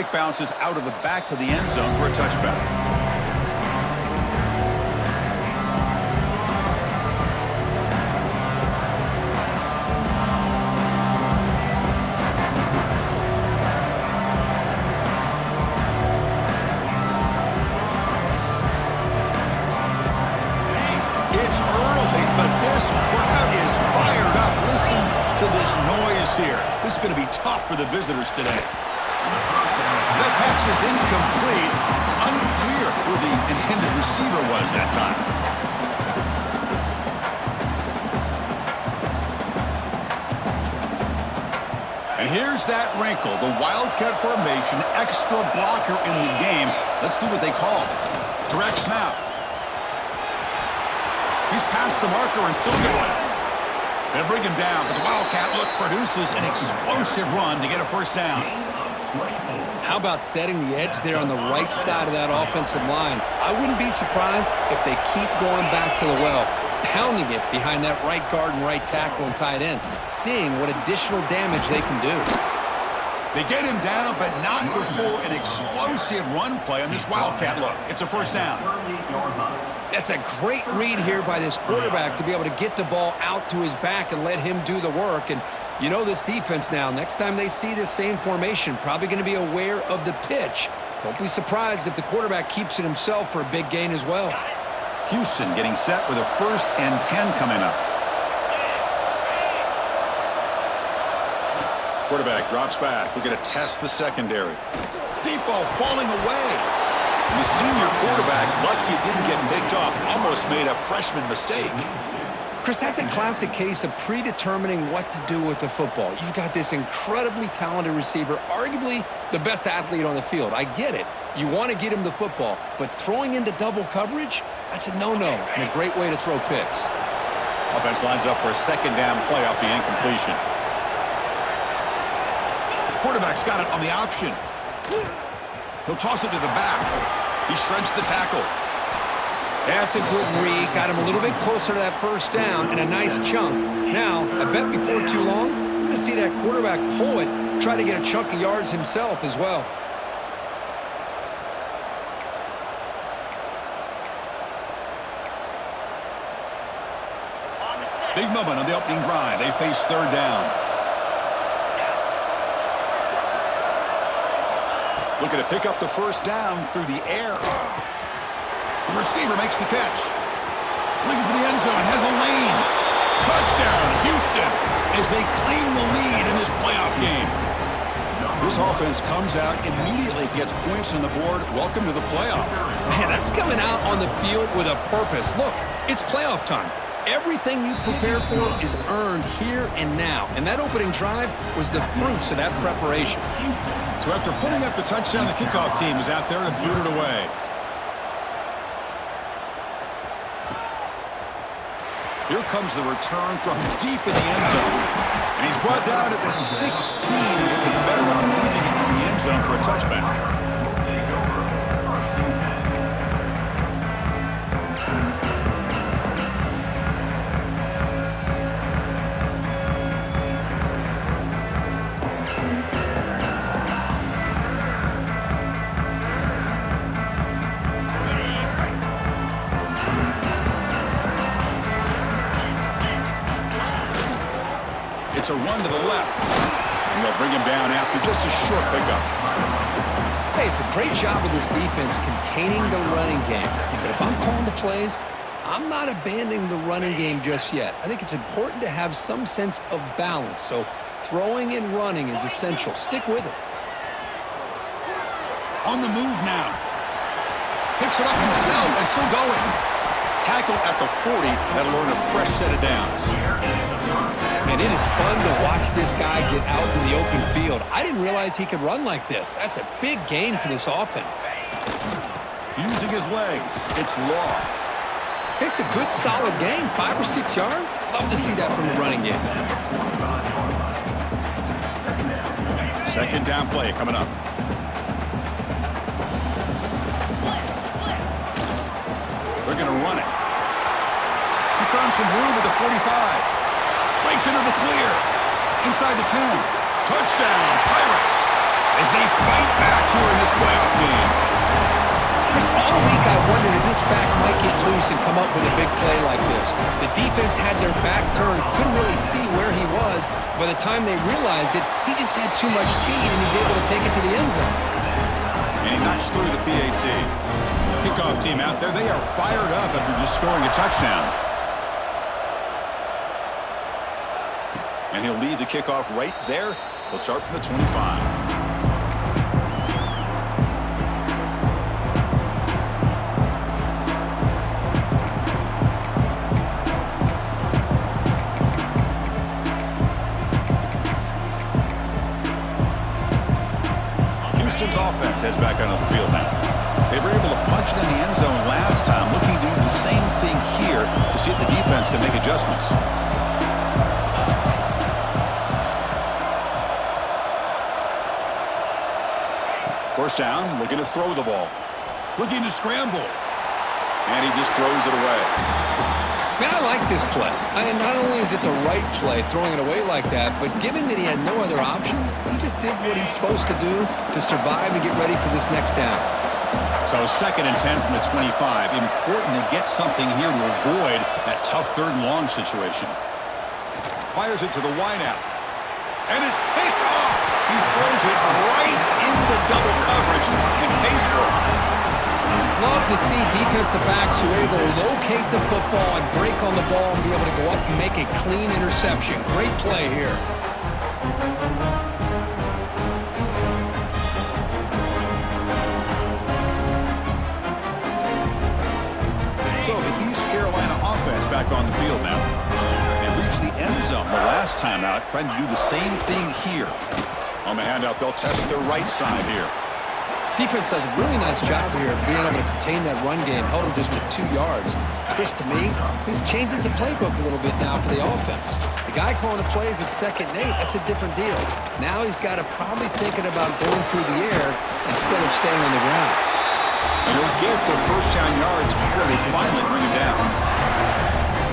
kick bounces out of the back of the end zone for a touchback. It's early, but this crowd is fired up. Listen to this noise here. This is going to be tough for the visitors today. The pass is incomplete. Unclear who the intended receiver was that time. And here's that wrinkle. The Wildcat formation, extra blocker in the game. Let's see what they call. Direct snap. He's past the marker and still going. They'll bring him down, but the Wildcat look produces an explosive run to get a first down. How about setting the edge there on the right side of that offensive line? I wouldn't be surprised if they keep going back to the well, pounding it behind that right guard and right tackle and tight end, seeing what additional damage they can do. They get him down, but not before an explosive run play on this Wildcat look. It's a first down. That's a great read here by this quarterback to be able to get the ball out to his back and let him do the work. And you know this defense now, next time they see this same formation, probably going to be aware of the pitch. Don't be surprised if the quarterback keeps it himself for a big gain as well. Houston getting set with a 1st and 10 coming up. Quarterback drops back. We're going to test the secondary. Deep ball falling away. And the senior quarterback, lucky it didn't get picked off, almost made a freshman mistake. Chris, that's a classic case of predetermining what to do with the football. You've got this incredibly talented receiver, arguably the best athlete on the field. I get it. You want to get him the football, but throwing into double coverage, that's a no-no and a great way to throw picks. Offense lines up for a second down play off the incompletion. Quarterback's got it on the option. He'll toss it to the back. He shreds the tackle. That's a good read. Got him a little bit closer to that first down and a nice chunk. Now, I bet before too long, we're going to see that quarterback pull it, try to get a chunk of yards himself as well. Big moment on the opening drive. They face third down. Looking to pick up the first down through the air. The receiver makes the catch. Looking for the end zone. Has a lane. Touchdown, Houston, as they claim the lead in this playoff game. This offense comes out, immediately gets points on the board. Welcome to the playoff. Man, that's coming out on the field with a purpose. Look, it's playoff time. Everything you prepare for is earned here and now. And that opening drive was the fruits of that preparation. So after putting up the touchdown, the kickoff team is out there to boot it away. Here comes the return from deep in the end zone. And he's brought down at the 16. He'll be better off leaving it in the end zone for a touchback. It's a run to the left. And they'll bring him down after just a short pickup. Hey, it's a great job of this defense containing the running game. But if I'm calling the plays, I'm not abandoning the running game just yet. I think it's important to have some sense of balance. So throwing and running is essential. Stick with it. On the move now. Picks it up himself and still going. Tackle at the 40. That'll earn a fresh set of downs. And it is fun to watch this guy get out in the open field. I didn't realize he could run like this. That's a big gain for this offense. Using his legs, it's Law. It's a good, solid gain, 5 or 6 yards. Love to see that from the running game. Second down play coming up. They're going to run it. He's found some room at the 45. Breaks into the clear. Inside the 10. Touchdown, Pirates. as they fight back here in this playoff game. Chris, all week I wondered if this back might get loose and come up with a big play like this. The defense had their back turned, couldn't really see where he was. By the time they realized it, he just had too much speed, and he's able to take it to the end zone. And he knocks through the PAT. Kickoff team out there, they are fired up after just scoring a touchdown. And he'll lead the kickoff right there. They'll start from the 25. Houston's offense heads back onto the field now. They were able to punch it in the end zone last time, looking to do the same thing here to see if the defense can make adjustments. First down, looking to throw the ball. Looking to scramble. And he just throws it away. Man, I like this play. Not only is it the right play, throwing it away like that, but given that he had no other option, he just did what he's supposed to do to survive and get ready for this next down. So 2nd and 10 from the 25. Important to get something here to avoid that tough 3rd and long situation. Fires it to the wideout. And it's picked off. He throws it right in the double coverage and pays for it. Love to see defensive backs who are able to locate the football and break on the ball and be able to go up and make a clean interception. Great play here. So the East Carolina offense back on the field now. They reached the end zone the last time out, trying to do the same thing here. On the handout, they'll test their right side here. Defense does a really nice job here of being able to contain that run game, held him just with 2 yards. Chris, to me, this changes the playbook a little bit now for the offense. The guy calling the plays at 2nd and 8, that's a different deal. Now he's got to probably thinking about going through the air instead of staying on the ground. And he'll get the first down yards before they finally bring him down.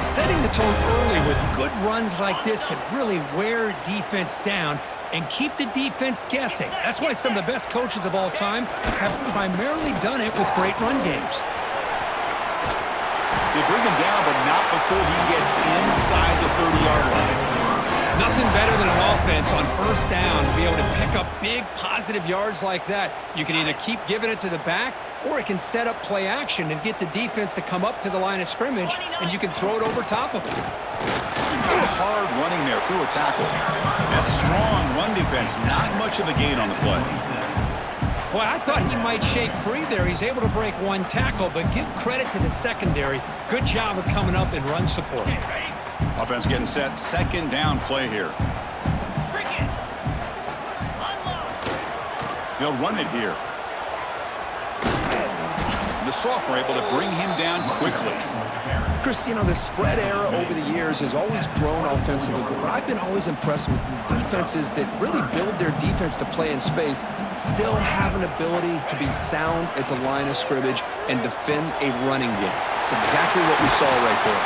Setting the tone early with good runs like this can really wear defense down and keep the defense guessing. That's why some of the best coaches of all time have primarily done it with great run games. They bring him down, but not before he gets inside the 30-yard line. Nothing better than an offense on 1st down to be able to pick up big positive yards like that. You can either keep giving it to the back, or it can set up play action and get the defense to come up to the line of scrimmage, and you can throw it over top of it. Hard running there through a tackle. That strong run defense, not much of a gain on the play. Boy, I thought he might shake free there. He's able to break 1 tackle, but give credit to the secondary. Good job of coming up in run support. Offense getting set. 2nd down play here. They'll run it here. The sophomore able to bring him down quickly. Chris, you know, the spread era over the years has always grown offensively, but I've been always impressed with defenses that really build their defense to play in space, still have an ability to be sound at the line of scrimmage and defend a running game. It's exactly what we saw right there.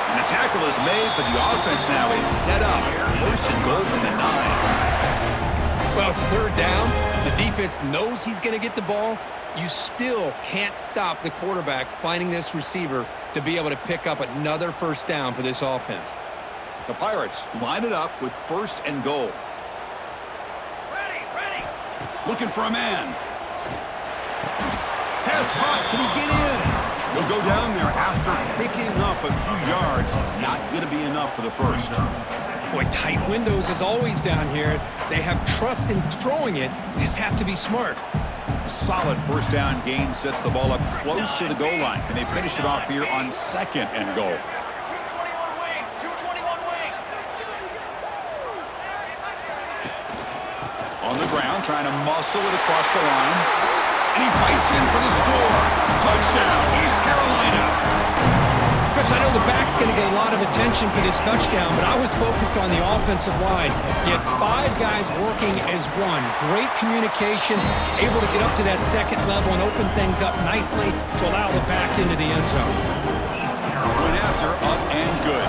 And the tackle is made, but the offense now is set up. 1st and goal from the 9. Well, it's 3rd down. The defense knows he's going to get the ball. You still can't stop the quarterback finding this receiver to be able to pick up another 1st down for this offense. The Pirates line it up with 1st and goal. Ready. Looking for a man. Pass caught. Can he get in? He'll go down there after picking up a few yards. Not going to be enough for the 1st. Boy, tight windows as always down here. They have trust in throwing it. You just have to be smart. Solid 1st down gain, sets the ball up close to the goal line. Can they finish it off here on 2nd and goal? 221 wing. 221 wing. On the ground, trying to muscle it across the line. And he fights in for the score. Touchdown, East Carolina. Chris, I know the back's going to get a lot of attention for this touchdown, but I was focused on the offensive line. You had 5 guys working as one. Great communication, able to get up to that 2nd level and open things up nicely to allow the back into the end zone. Going after, up and good.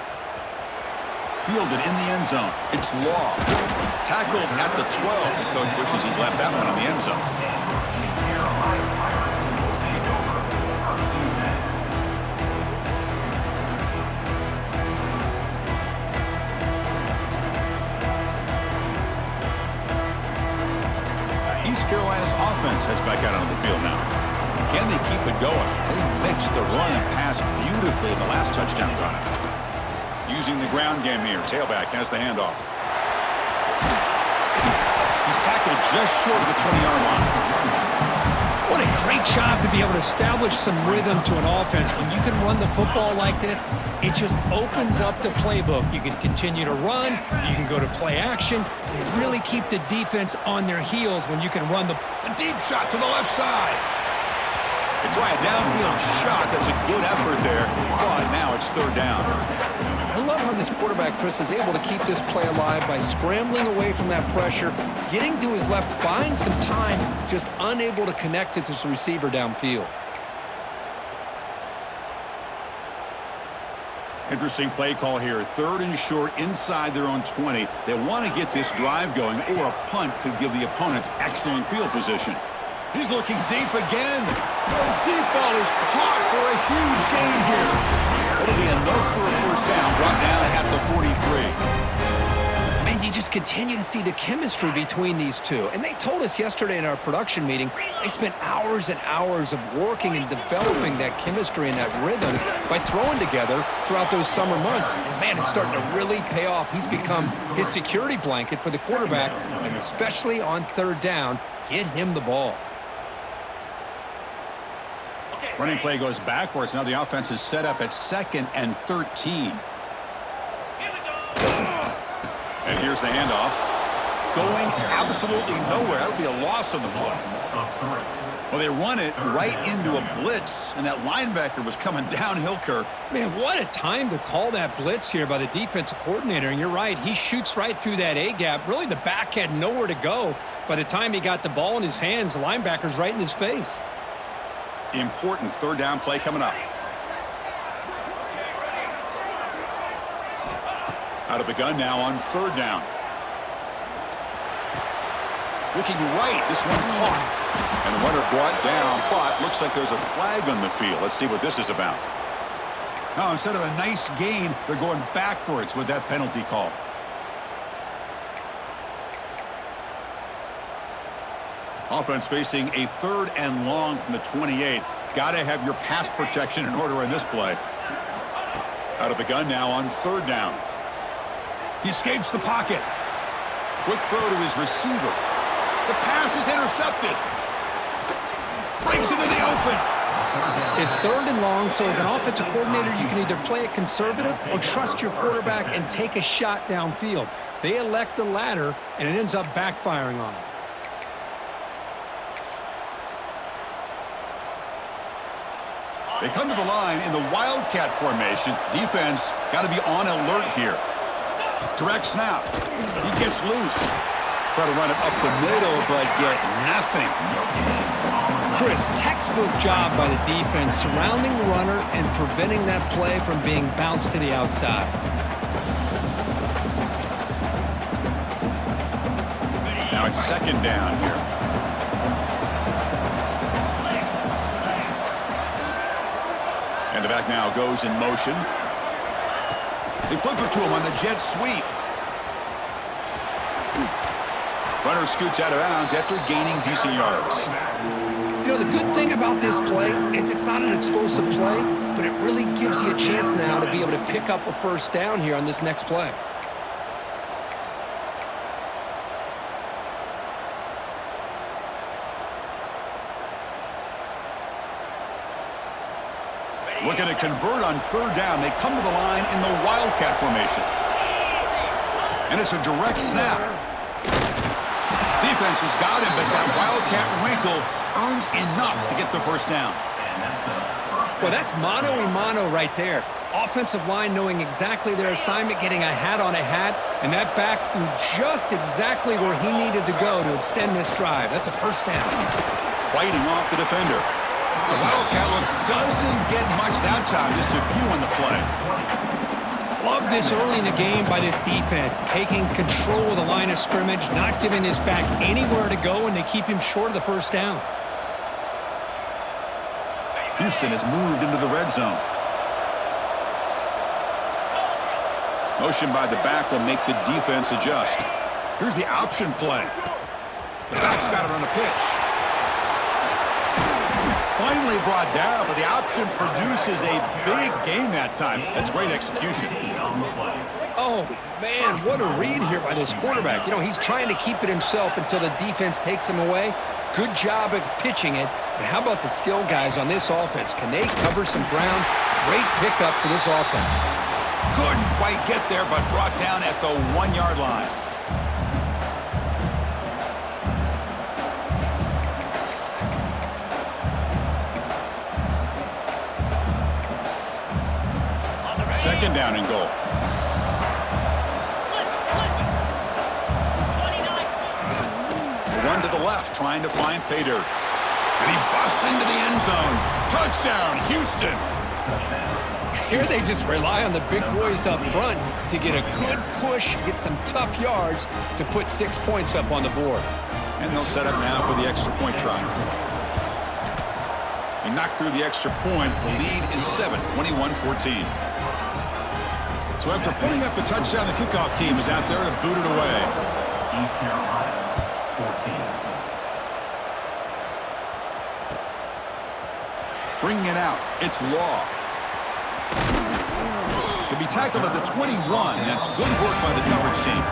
fielded in the end zone. It's Law. Tackled at the 12. The coach wishes he'd left that one in the end zone. East Carolina's offense heads back out onto the field now. Can they keep it going? They mixed the run and pass beautifully in the last touchdown drive. Using the ground game here. Tailback has the handoff. He's tackled just short of the 20-yard line. What a great job to be able to establish some rhythm to an offense. When you can run the football like this, it just opens up the playbook. You can continue to run. You can go to play action. They really keep the defense on their heels when you can run the... A deep shot to the left side. They try a downfield shot. That's a good effort there. But now it's third down. I love how this quarterback, Chris, is able to keep this play alive by scrambling away from that pressure, getting to his left, buying some time, just unable to connect to his receiver downfield. Interesting play call here. Third and short inside their own 20. They want to get this drive going, or a punt could give the opponents excellent field position. He's looking deep again. Deep ball is caught for a huge gain here. It'll be enough for a first down, brought down at the 43. And you just continue to see the chemistry between these two. And they told us yesterday in our production meeting, they spent hours and hours of working and developing that chemistry and that rhythm by throwing together throughout those summer months. And, man, it's starting to really pay off. He's become his security blanket for the quarterback, and especially on third down, get him the ball. Running play goes backwards. Now the offense is set up at 2nd and 13. And here's the handoff. Going absolutely nowhere. That'll be a loss on the play. Well, they run it right into a blitz, and that linebacker was coming downhill, Kirk. Man, what a time to call that blitz here by the defensive coordinator. And you're right, he shoots right through that A-gap. Really, the back had nowhere to go. By the time he got the ball in his hands, the linebacker's right in his face. Important third down play coming up. Out of the gun now on third down. Looking right, this one caught. And the runner brought down, but looks like there's a flag on the field. Let's see what this is about. Now, instead of a nice gain, they're going backwards with that penalty call. Offense facing a third and long from the 28. Got to have your pass protection in order in this play. Out of the gun now on third down. He escapes the pocket. Quick throw to his receiver. The pass is intercepted. Breaks into the open. It's third and long, so as an offensive coordinator, you can either play it conservative or trust your quarterback and take a shot downfield. They elect the latter, and it ends up backfiring on them. They come to the line in the Wildcat formation. Defense got to be on alert here. Direct snap. He gets loose. Try to run it up the middle, but get nothing. Chris, textbook job by the defense surrounding the runner and preventing that play from being bounced to the outside. Now it's second down here. And the back now goes in motion. They flip it to him on the jet sweep. Runner scoots out of bounds after gaining decent yards. You know, the good thing about this play is it's not an explosive play, but it really gives you a chance now to be able to pick up a first down here on this next play. Looking to convert on third down. They come to the line in the Wildcat formation. And it's a direct snap. Defense has got him, but that Wildcat wrinkle earns enough to get the first down. Well, that's mano-a-mano right there. Offensive line knowing exactly their assignment, getting a hat on a hat, and that back threw just exactly where he needed to go to extend this drive. That's a first down. Fighting off the defender. The Wildcat look doesn't get much that time, just a few on the play. Love this early in the game by this defense, taking control of the line of scrimmage, not giving this back anywhere to go, and they keep him short of the first down. Houston has moved into the red zone. Motion by the back will make the defense adjust. Here's the option play. The back's got it on the pitch. Finally brought down, but the option produces a big gain that time. That's great execution. Oh, man, what a read here by this quarterback. You know, he's trying to keep it himself until the defense takes him away. Good job at pitching it. And how about the skill guys on this offense? Can they cover some ground? Great pickup for this offense. Couldn't quite get there, but brought down at the 1-yard line. Second down and goal. Run to the left, trying to find pay dirt. And he busts into the end zone. Touchdown, Houston. Here they just rely on the big boys up front to get a good push, get some tough yards to put 6 points up on the board. And they'll set up now for the extra point try. They knock through the extra point. The lead is 7, 21-14. So after putting up a touchdown, the kickoff team is out there to boot it away. East Carolina, 14. Bringing it out, it's Law. To be tackled at the 21, that's good work by the coverage team.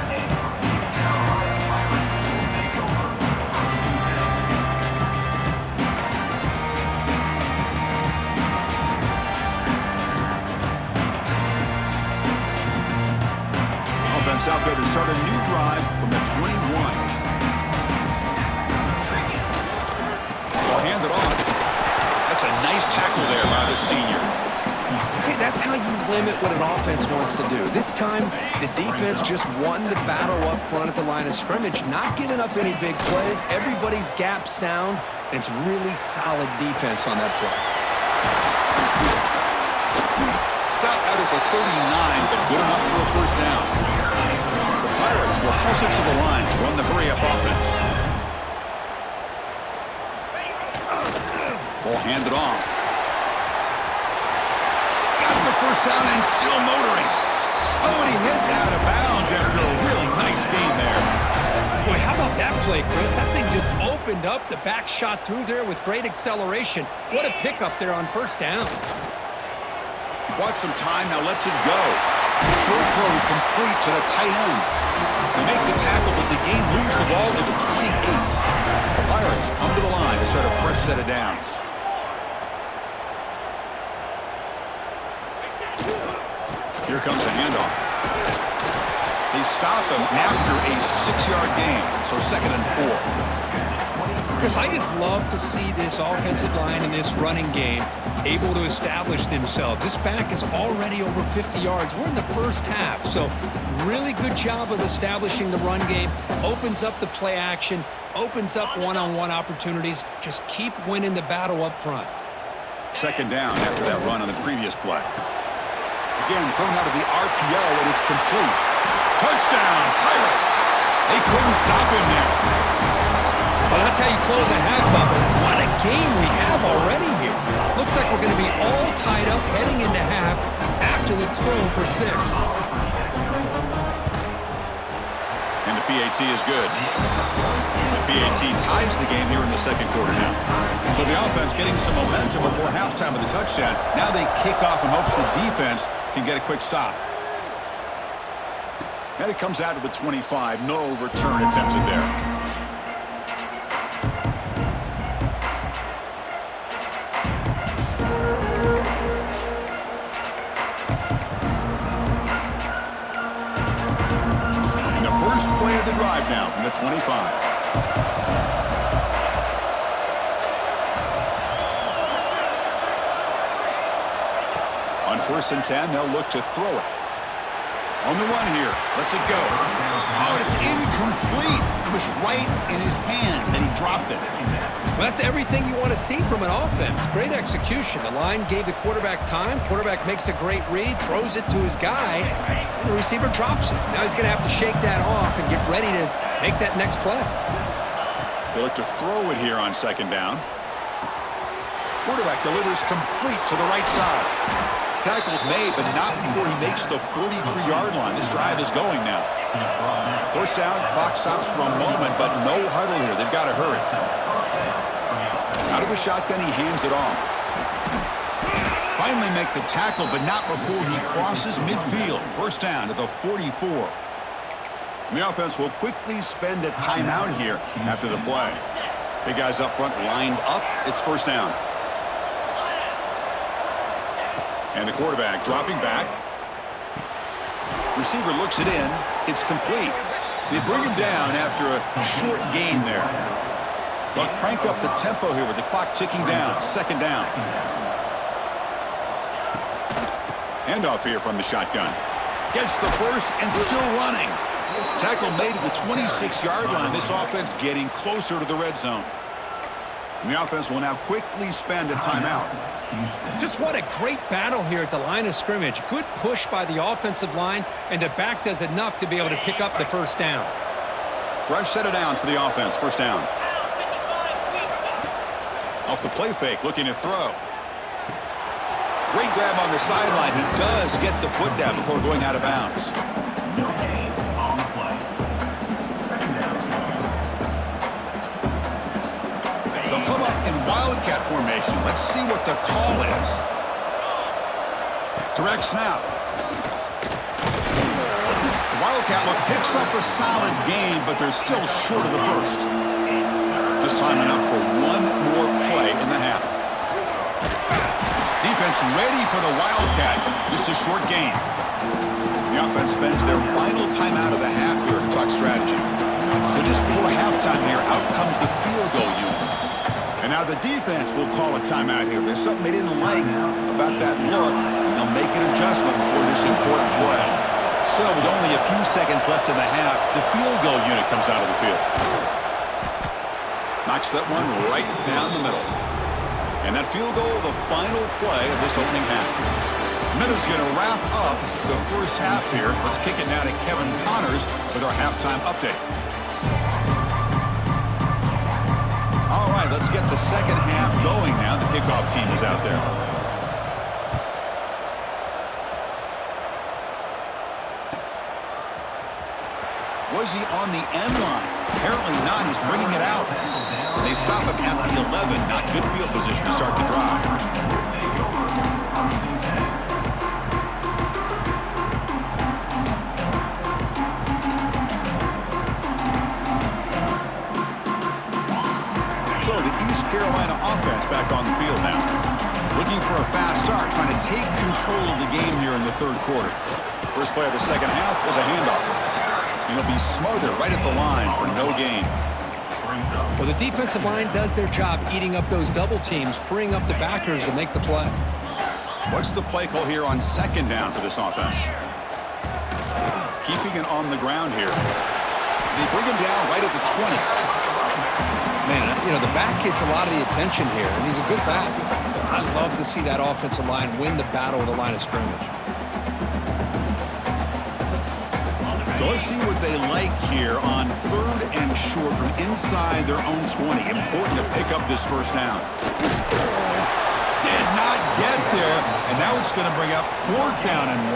Offense out there to start a new drive from the 21. They'll hand it off. That's a nice tackle there by the senior. See, that's how you limit what an offense wants to do. This time, the defense just won the battle up front at the line of scrimmage, not giving up any big plays. Everybody's gap sound, and it's really solid defense on that play. Stop out at the 39, but good enough for a first down. The Pirates will hustle to the line to run the hurry-up offense. Ball handed off. Got the first down and still motoring. Oh, and he heads out of bounds after a really nice game there. Boy, how about that play, Chris? That thing just opened up. The back shot through there with great acceleration. What a pickup there on first down. He bought some time, now lets it go. Short throw complete to the tight end. They make the tackle, but the game moves the ball to the 28. The Pirates come to the line to start a fresh set of downs. Here comes a handoff. They stop him after a 6-yard gain, so 2nd and 4. Chris, I just love to see this offensive line in this running game able to establish themselves. This back is already over 50 yards. We're in the first half, so really good job of establishing the run game. Opens up the play action, opens up one-on-one opportunities. Just keep winning the battle up front. 2nd down after that run on the previous play. Again, thrown out of the RPO, and it's complete. Touchdown, Pirates! They couldn't stop him there. Well, that's how you close a half of it. What a game we have already here. Looks like we're going to be all tied up heading into half after this throw for 6. And the PAT is good. The PAT ties the game here in the 2nd quarter now. So the offense getting some momentum before halftime of the touchdown. Now they kick off in hopes the defense can get a quick stop. And it comes out to the 25. No return attempted there. Play of the drive now from the 25. On 1st and 10, they'll look to throw it. On the run here, lets it go. Oh, and it's incomplete. It was right in his hands, and he dropped it. Well, that's everything you want to see from an offense. Great execution. The line gave the quarterback time. Quarterback makes a great read, throws it to his guy, and the receiver drops it. Now he's going to have to shake that off and get ready to make that next play. They look to throw it here on second down. Quarterback delivers complete to the right side. Tackle's made, but not before he makes the 43-yard line. This drive is going now. First down, clock stops for a moment, but no huddle here. They've got to hurry. Out of the shotgun, he hands it off. Finally make the tackle, but not before he crosses midfield. First down to the 44. And the offense will quickly spend a timeout here after the play. Big guys up front lined up. It's first down. And the quarterback dropping back. Receiver looks it in. It's complete. They bring him down after a short gain there. They'll crank up the tempo here with the clock ticking down. Second down. Handoff here from the shotgun. Gets the first and still running. Tackle made at the 26-yard line. This offense getting closer to the red zone. And the offense will now quickly spend a timeout. Just what a great battle here at the line of scrimmage. Good push by the offensive line, and the back does enough to be able to pick up the first down. Fresh set of downs for the offense. First down. Off the play fake, looking to throw. Great grab on the sideline. He does get the foot down before going out of bounds. No gain on the play. Second down. They'll come up in wildcat formation. Let's see what the call is. Direct snap. The wildcat look picks up a solid gain, but they're still short of the first. Just time enough for one more play in the half. Defense ready for the wildcat. Just a short gain. The offense spends their final timeout of the half here to talk strategy. So just before halftime here, out comes the field goal unit. And now the defense will call a timeout here. There's something they didn't like about that look, and they'll make an adjustment for this important play. So with only a few seconds left in the half, the field goal unit comes out of the field. Knocks that one right down the middle. And that field goal, the final play of this opening half. Minutes going to wrap up the first half here. Let's kick it now to Kevin Connors with our halftime update. All right, let's get the second half going now. The kickoff team is out there. Was he on the end line? Apparently not. He's bringing it out. And they stop him at the 11. Not good field position to start the drive. So the East Carolina offense back on the field now. Looking for a fast start, trying to take control of the game here in the third quarter. First play of the second half is a handoff. And he'll be smothered right at the line for no gain. Well, the defensive line does their job eating up those double teams, freeing up the backers to make the play. What's the play call here on second down for this offense? Keeping it on the ground here. They bring him down right at the 20. Man, you know, the back gets a lot of the attention here, and he's a good back. But I love to see that offensive line win the battle of the line of scrimmage. So let's see what they like here on third and short from inside their own 20. Important to pick up this first down. Did not get there, and now it's going to bring up fourth down and 1.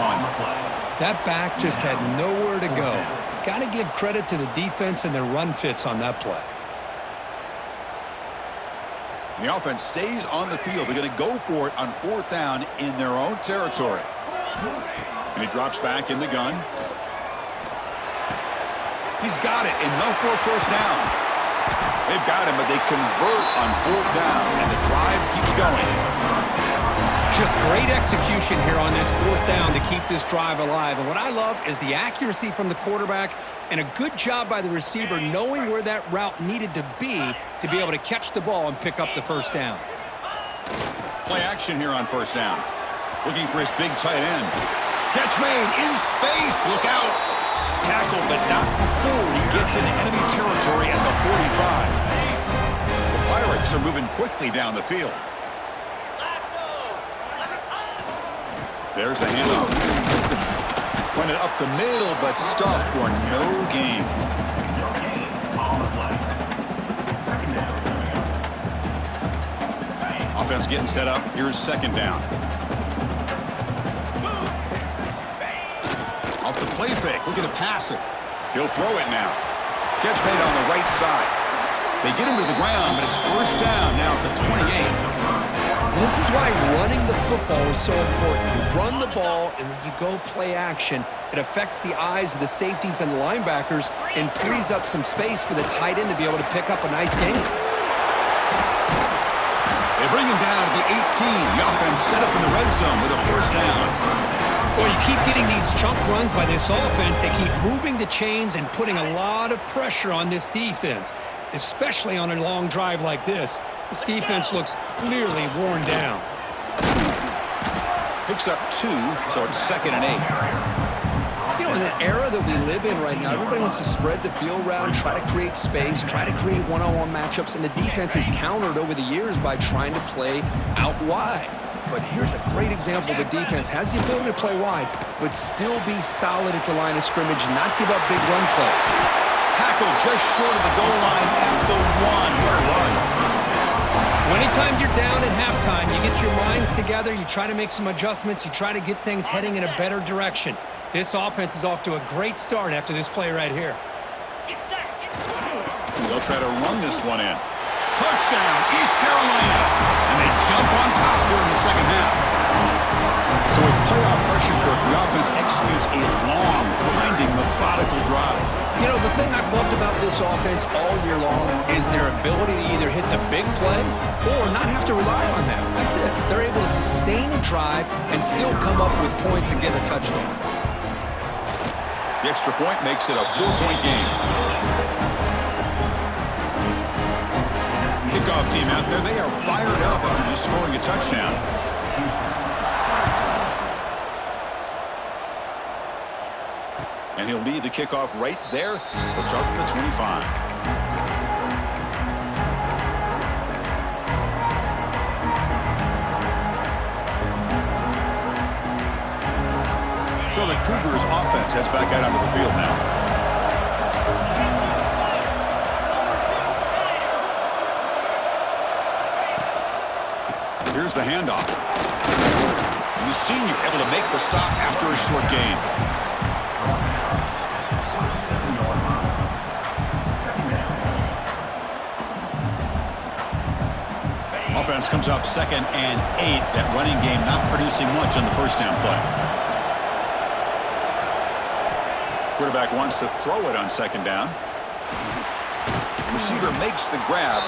That back just had nowhere to go. Got to give credit to the defense and their run fits on that play. The offense stays on the field. They're going to go for it on fourth down in their own territory. And he drops back in the gun. He's got it. Enough for a first down. They've got him, but they convert on fourth down, and the drive keeps going. Just great execution here on this fourth down to keep this drive alive. And what I love is the accuracy from the quarterback and a good job by the receiver knowing where that route needed to be able to catch the ball and pick up the first down. Play action here on first down. Looking for his big tight end. Catch made in space. Look out. Tackled, but not before he gets into enemy territory at the 45. The Pirates are moving quickly down the field. There's the handoff. Went it up the middle, but stuffed for no gain. On the play. Second down. Offense getting set up. Here's second down. Off the play fake. Looking to pass it. He'll throw it now. Catch made on the right side. They get him to the ground, but it's first down now at the 28. This is why running the football is so important. You run the ball, and then you go play action. It affects the eyes of the safeties and the linebackers and frees up some space for the tight end to be able to pick up a nice gain. They bring him down at the 18. The offense set up in the red zone with a first down. Well, you keep getting these chunk runs by this offense. They keep moving the chains and putting a lot of pressure on this defense, especially on a long drive like this. This defense looks clearly worn down. Picks up 2, so it's 2nd and 8. You know, in the era that we live in right now, everybody wants to spread the field around, try to create space, try to create one-on-one matchups, and the defense is countered over the years by trying to play out wide. But here's a great example. The defense has the ability to play wide, but still be solid at the line of scrimmage and not give up big run plays. Tackle just short of the goal line at the 1. What a run. Well, anytime you're down at halftime, you get your minds together, you try to make some adjustments, you try to get things heading in a better direction. This offense is off to a great start after this play right here. They'll try to run this one in. Touchdown, East Carolina. And they jump on top here in the second half. So with playoff pressure, Kirk, the offense executes a long, winding, methodical drive. You know, the thing I've loved about this offense all year long is their ability to either hit the big play or not have to rely on that. Like this, they're able to sustain a drive and still come up with points and get a touchdown. The extra point makes it a 4-point game. Kickoff team out there, they are fired up after just scoring a touchdown. And he'll lead the kickoff right there. They'll start from the 25. So the Cougars offense heads back out onto the field now. Here's the handoff. And the senior able to make the stop after a short gain. Offense comes up 2nd and 8. That running game not producing much on the first down play. Quarterback wants to throw it on 2nd down. Receiver makes the grab.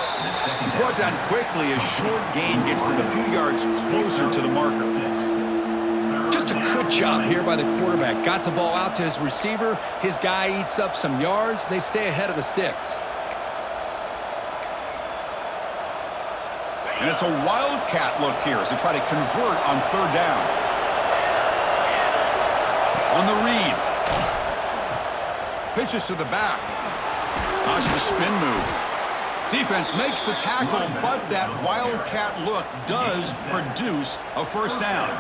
He's brought down quickly. A short gain gets them a few yards closer to the marker. Just a good job here by the quarterback. Got the ball out to his receiver. His guy eats up some yards. They stay ahead of the sticks. And it's a wildcat look here as they try to convert on 3rd down. On the read. Pitches to the back. Watch the spin move. Defense makes the tackle, but that wildcat look does produce a first down.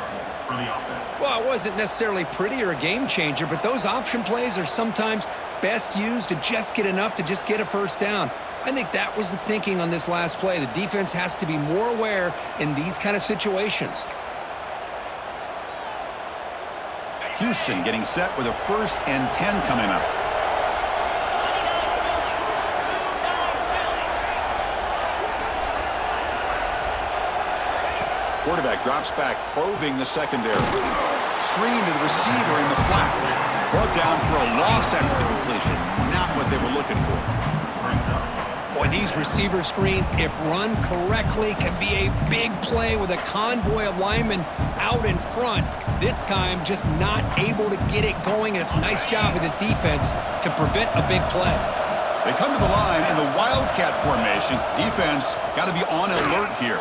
Well, it wasn't necessarily pretty or a game changer, but those option plays are sometimes best used to just get enough to just get a first down. I think that was the thinking on this last play. The defense has to be more aware in these kind of situations. Houston getting set with a 1st and 10 coming up. Quarterback drops back, probing the secondary. Screen to the receiver in the flat. Brought down for a loss after the completion. Not what they were looking for. Boy, these receiver screens, if run correctly, can be a big play with a convoy of linemen out in front. This time, just not able to get it going, and it's a nice job of the defense to prevent a big play. They come to the line in the wildcat formation. Defense got to be on alert here.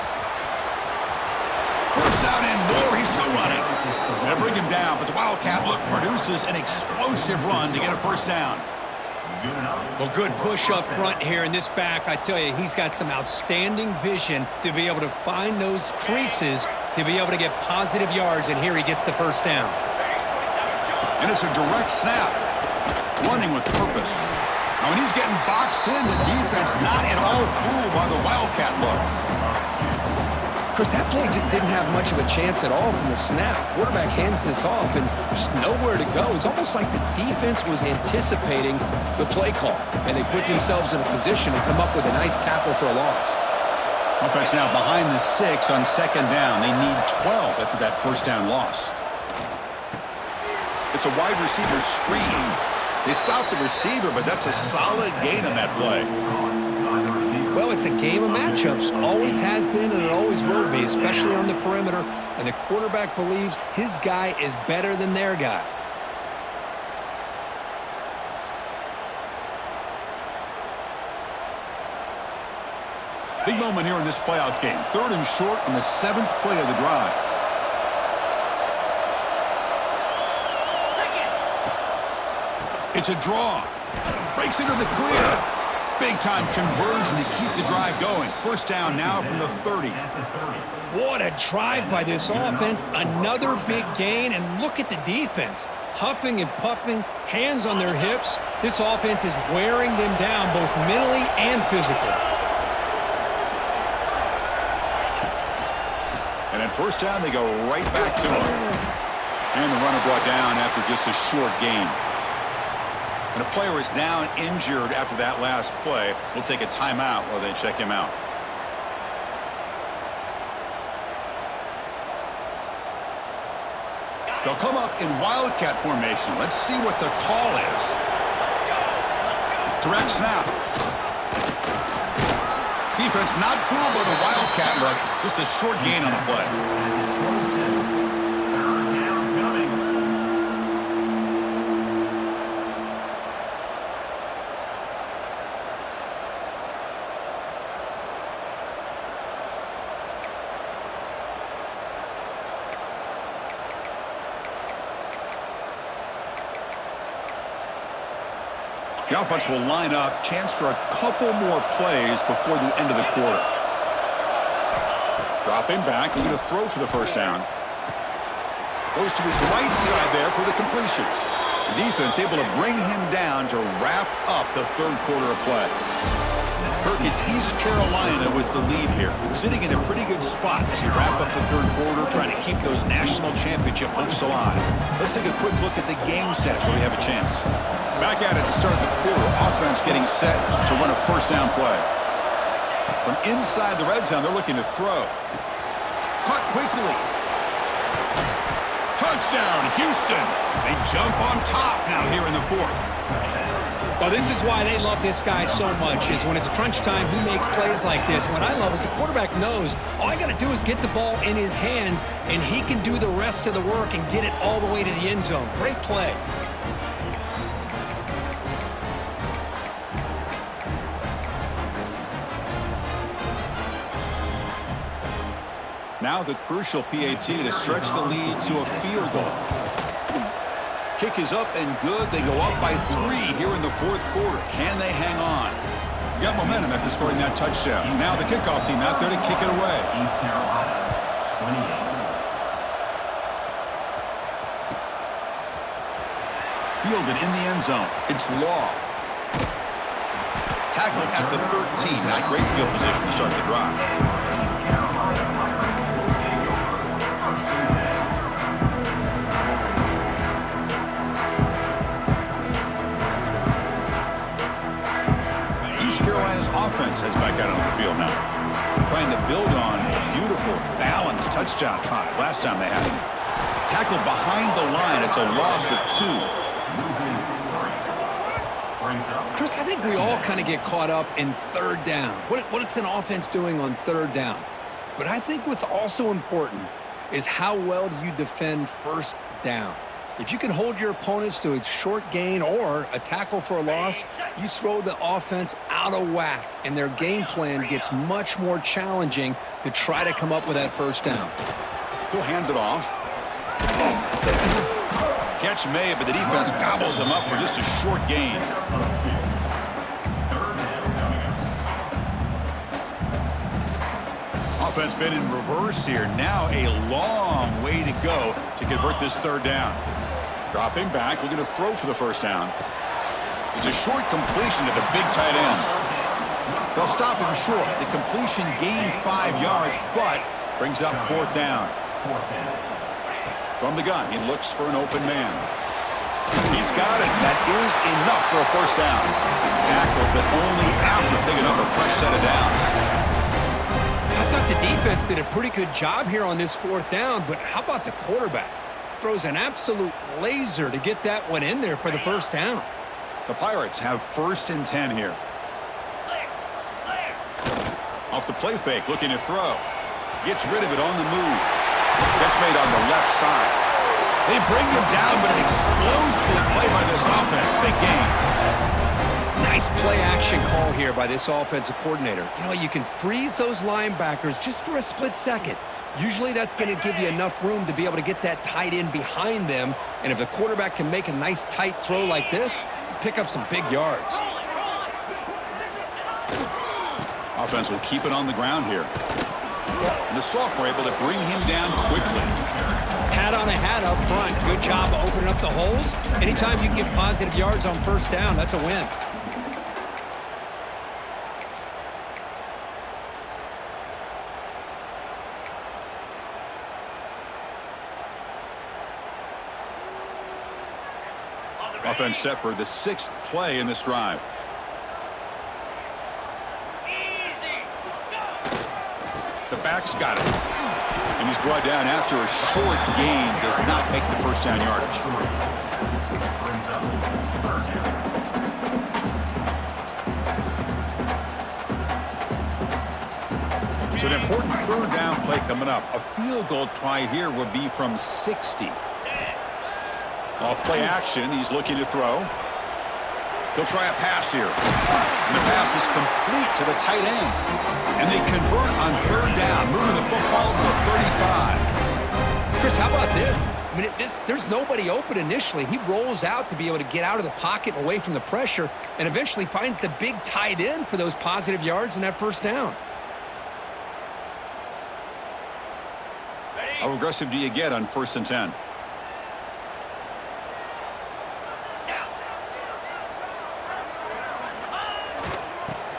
First out and more. He's still running. They bring him down, but the Wildcat look produces an explosive run to get a first down. Well, good push up front here in this back. I tell you, he's got some outstanding vision to be able to find those creases to be able to get positive yards, and here he gets the first down. And it's a direct snap, running with purpose. Now, when he's getting boxed in, the defense not at all fooled by the Wildcat look. Chris, that play just didn't have much of a chance at all from the snap. Quarterback hands this off, and there's nowhere to go. It's almost like the defense was anticipating the play call, and they put themselves in a position to come up with a nice tackle for a loss. Offense now behind the 6 on second down. They need 12 after that first down loss. It's a wide receiver screen. They stopped the receiver, but that's a solid gain on that play. Well, it's a game of matchups. Always has been, and it always will be, especially on the perimeter. And the quarterback believes his guy is better than their guy. Big moment here in this playoff game. 3rd and short on the 7th play of the drive. It's a draw. Breaks into the clear. Big-time conversion to keep the drive going. First down now from the 30. What a drive by this offense. Another big gain, and look at the defense. Huffing and puffing, hands on their hips. This offense is wearing them down both mentally and physically. And at first down, they go right back to him. And the runner brought down after just a short gain. And a player is down injured after that last play. We'll take a timeout while they check him out. They'll come up in Wildcat formation. Let's see what the call is. Direct snap. Defense not fooled by the Wildcat look. Just a short gain on the play. The offense will line up. Chance for a couple more plays before the end of the quarter. Dropping back, looking to throw for the first down. Goes to his right side there for the completion. The defense able to bring him down to wrap up the 3rd quarter of play. Kirk, it's East Carolina with the lead here. Sitting in a pretty good spot as you wrap up the 3rd quarter, trying to keep those national championship hopes alive. Let's take a quick look at the game sets where we have a chance. Back at it to start the quarter. Offense getting set to run a first down play. From inside the red zone, they're looking to throw. Caught quickly. Touchdown, Houston. They jump on top now here in the 4th. Well, this is why they love this guy so much, is when it's crunch time, he makes plays like this. What I love is the quarterback knows all I got to do is get the ball in his hands, and he can do the rest of the work and get it all the way to the end zone. Great play. Now the crucial PAT to stretch the lead to a field goal. Kick is up and good. They go up by 3 here in the 4th quarter. Can they hang on? Got momentum after scoring that touchdown. Now the kickoff team out there to kick it away. East Carolina, 28. Fielded in the end zone. It's Law. Tackled at the 13. Not great field position to start the drive. East Carolina's offense heads back out onto the field now. Trying to build on a beautiful, balanced touchdown drive last time they had him. Tackled behind the line. It's a loss of 2. Chris, I think we all kind of get caught up in 3rd down. What's an offense doing on 3rd down? But I think what's also important is how well do you defend 1st down. If you can hold your opponents to a short gain or a tackle for a loss, you throw the offense out of whack, and their game plan gets much more challenging to try to come up with that first down. He'll hand it off. Catch made, but the defense gobbles him up for just a short gain. Offense been in reverse here. Now a long way to go to convert this third down. Dropping back, looking to throw for the first down. It's a short completion to the big tight end. They'll stop him short. The completion gained 5 yards, but brings up fourth down. From the gun, he looks for an open man. He's got it. That is enough for a first down. Tackle, but only after picking up a fresh set of downs. I thought the defense did a pretty good job here on this fourth down, but how about the quarterback? Throws an absolute laser to get that one in there for the first down. The Pirates have 1st and 10 here. Off the play fake, looking to throw. Gets rid of it on the move. Catch made on the left side. They bring him down, but an explosive play by this offense. Big game. Nice play-action call here by this offensive coordinator. You know, you can freeze those linebackers just for a split second. Usually that's going to give you enough room to be able to get that tight end behind them. And if the quarterback can make a nice tight throw like this, pick up some big yards. Offense will keep it on the ground here. And the Soft were able to bring him down quickly. Hat on a hat up front. Good job of opening up the holes. Anytime you can get positive yards on first down, that's a win. Offense set for the 6th play in this drive. The back's got it. And he's brought down after a short gain. Does not make the first down yardage. So an important third down play coming up. A field goal try here would be from 60. Off play action, he's looking to throw. He'll try a pass here. And the pass is complete to the tight end. And they convert on third down, moving the football to the 35. Chris, how about this? I mean, there's nobody open initially. He rolls out to be able to get out of the pocket and away from the pressure and eventually finds the big tight end for those positive yards in that first down. How aggressive do you get on 1st and 10?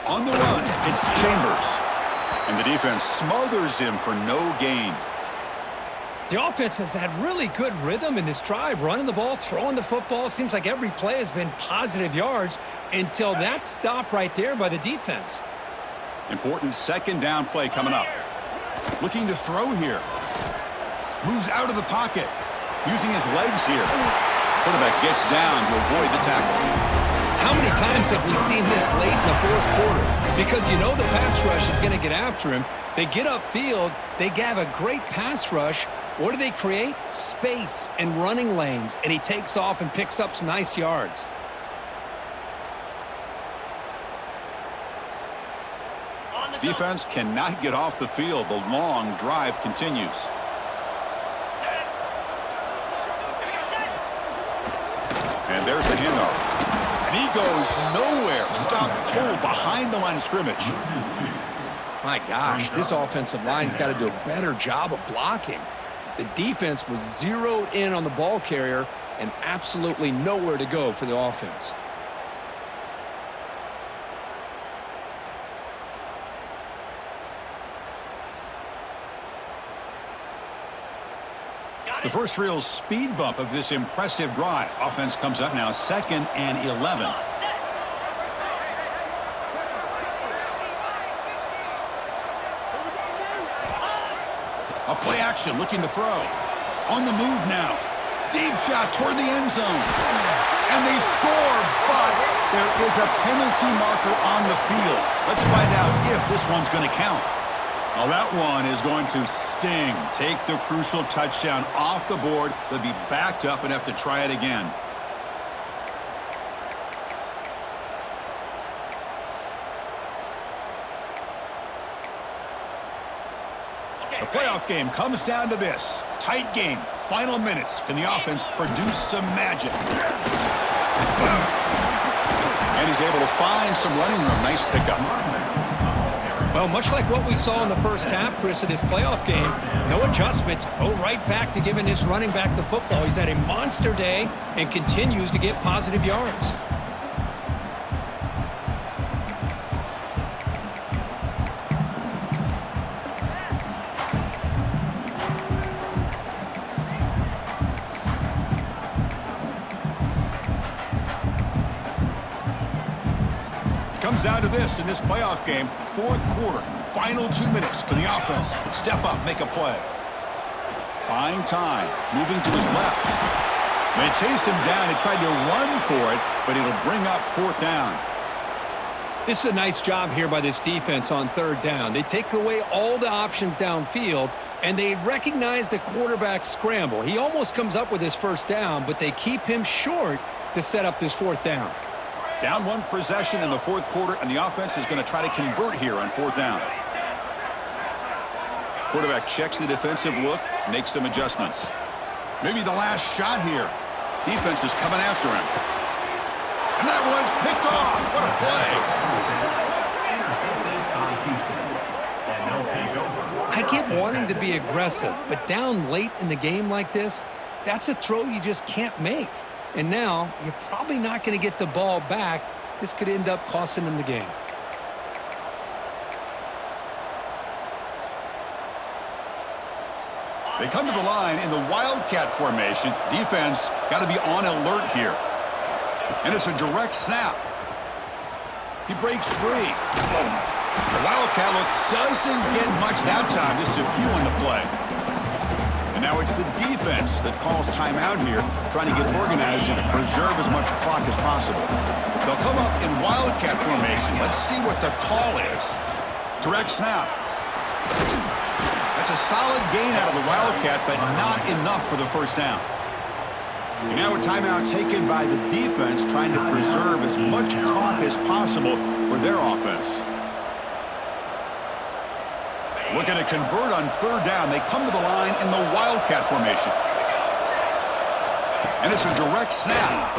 On the run, it's Chambers. And the defense smothers him for no gain. The offense has had really good rhythm in this drive, running the ball, throwing the football. Seems like every play has been positive yards until that stop right there by the defense. Important second down play coming up. Looking to throw here. Moves out of the pocket. Using his legs here. Quarterback gets down to avoid the tackle. How many times have we seen this late in the fourth quarter? Because you know the pass rush is going to get after him. They get upfield. They have a great pass rush. What do they create? Space and running lanes. And he takes off and picks up some nice yards. Defense cannot get off the field. The long drive continues. And there's the handoff. And he goes nowhere. Stopped cold behind the line of scrimmage. My gosh, this offensive line's got to do a better job of blocking. The defense was zeroed in on the ball carrier and absolutely nowhere to go for the offense. The first real speed bump of this impressive drive. Offense comes up now 2nd and 11. A play action looking to throw. On the move now. Deep shot toward the end zone. And they score, but there is a penalty marker on the field. Let's find out if this one's going to count. Well, that one is going to sting. Take the crucial touchdown off the board. They'll be backed up and have to try it again. The playoff game comes down to this. Tight game. Final minutes. Can the offense produce some magic? And he's able to find some running room. Nice pickup. Well, much like what we saw in the first half, Chris, of this playoff game, no adjustments. Go right back to giving this running back to football. He's had a monster day and continues to get positive yards. Comes down to this in this playoff game. Fourth quarter, final 2 minutes. Can the offense step up, make a play? Buying time, moving to his left. They chase him down. They tried to run for it, but it'll bring up fourth down. This is a nice job here by this defense on third down. They take away all the options downfield, and they recognize the quarterback scramble. He almost comes up with his first down, but they keep him short to set up this fourth down. Down one possession in the fourth quarter, and the offense is going to try to convert here on fourth down. Quarterback checks the defensive look, makes some adjustments. Maybe the last shot here. Defense is coming after him. And that one's picked off. What a play. And they'll take over. I get wanting to be aggressive, but down late in the game like this, that's a throw you just can't make. And now, you're probably not going to get the ball back. This could end up costing them the game. They come to the line in the Wildcat formation. Defense got to be on alert here. And it's a direct snap. He breaks free. The Wildcat look doesn't get much that time. Just a few on the play. And now it's the defense that calls timeout here, trying to get organized and preserve as much clock as possible. They'll come up in Wildcat formation. Let's see what the call is. Direct snap. That's a solid gain out of the Wildcat, but not enough for the first down. And now a timeout taken by the defense, trying to preserve as much clock as possible for their offense. Looking to convert on third down. They come to the line in the Wildcat formation. And it's a direct snap.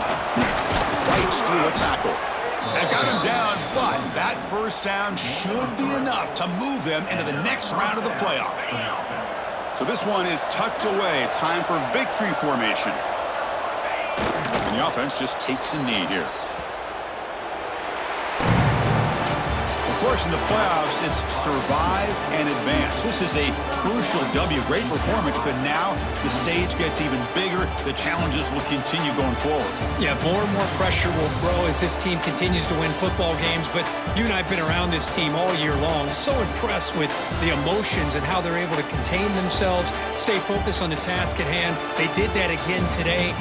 Fights through a tackle. They've got him down, but that first down should be enough to move them into the next round of the playoff. So this one is tucked away. Time for victory formation. And the offense just takes a knee here. Of course, in the playoffs, it's survive and advance. This is a crucial W. Great performance, but now the stage gets even bigger. The challenges will continue going forward. Yeah, more and more pressure will grow as this team continues to win football games, but you and I have been around this team all year long. So impressed with the emotions and how they're able to contain themselves, stay focused on the task at hand. They did that again today.